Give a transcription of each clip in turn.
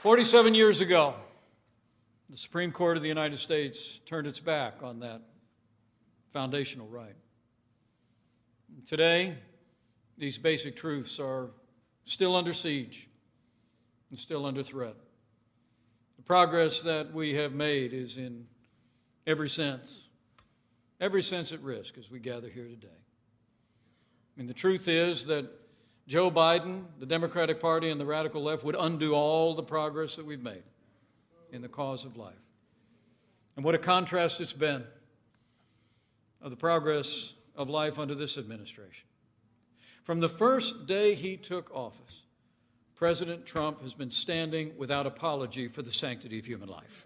47 years ago, the Supreme Court of the United States turned its back on that foundational right. Today, these basic truths are still under siege and still under threat. The progress that we have made is in every sense at risk as we gather here today. The truth is that Joe Biden, the Democratic Party, and the radical left would undo all the progress that we've made in the cause of life. And what a contrast it's been of the progress of life under this administration. From the first day he took office, President Trump has been standing without apology for the sanctity of human life.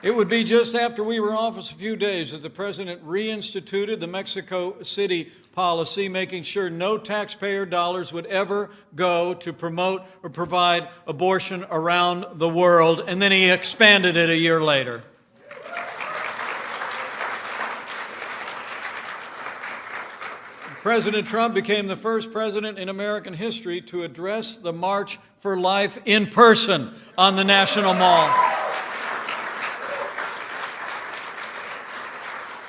It would be just after we were in office a few days that the president reinstituted the Mexico City policy, making sure no taxpayer dollars would ever go to promote or provide abortion around the world, and then he expanded it a year later. President Trump became the first president in American history to address the March for Life in person on the National Mall.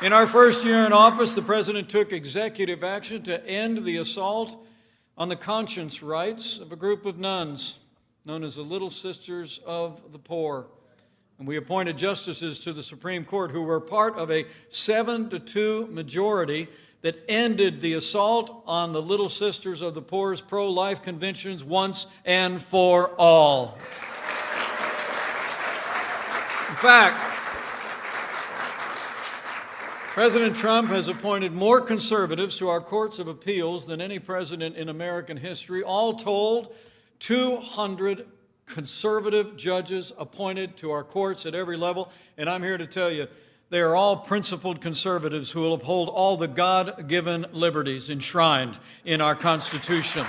In our first year in office, the president took executive action to end the assault on the conscience rights of a group of nuns known as the Little Sisters of the Poor. And we appointed justices to the Supreme Court who were part of a 7-2 majority that ended the assault on the Little Sisters of the Poor's pro-life convictions once and for all. In fact, President Trump has appointed more conservatives to our courts of appeals than any president in American history. All told, 200 conservative judges appointed to our courts at every level. And I'm here to tell you, they are all principled conservatives who will uphold all the God-given liberties enshrined in our Constitution.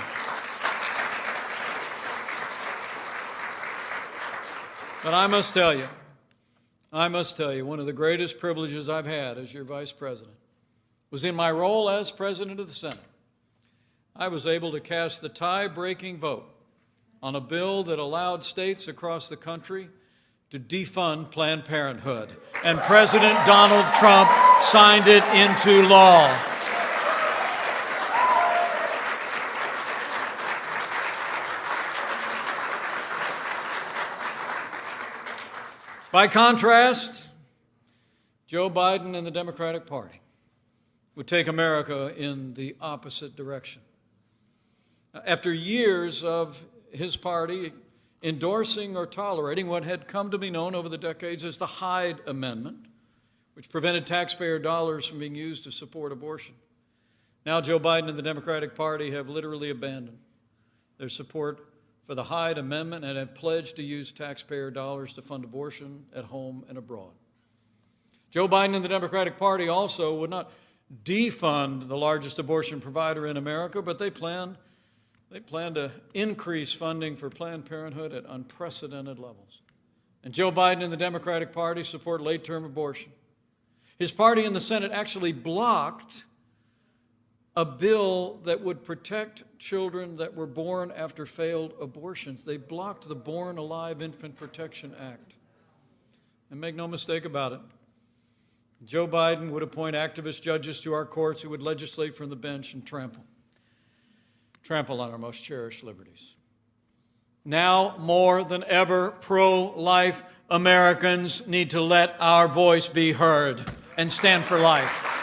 But I must tell you, one of the greatest privileges I've had as your vice president was in my role as president of the Senate. I was able to cast the tie-breaking vote on a bill that allowed states across the country to defund Planned Parenthood, and President Donald Trump signed it into law. By contrast, Joe Biden and the Democratic Party would take America in the opposite direction. After years of his party endorsing or tolerating what had come to be known over the decades as the Hyde Amendment, which prevented taxpayer dollars from being used to support abortion, now Joe Biden and the Democratic Party have literally abandoned their support for the Hyde Amendment and have pledged to use taxpayer dollars to fund abortion at home and abroad. Joe Biden and the Democratic Party also would not defund the largest abortion provider in America, but they plan to increase funding for Planned Parenthood at unprecedented levels. And Joe Biden and the Democratic Party support late-term abortion. His party in the Senate actually blocked a bill that would protect children that were born after failed abortions. They blocked the Born Alive Infant Protection Act. And make no mistake about it, Joe Biden would appoint activist judges to our courts who would legislate from the bench and trample on our most cherished liberties. Now, more than ever, pro-life Americans need to let our voice be heard and stand for life.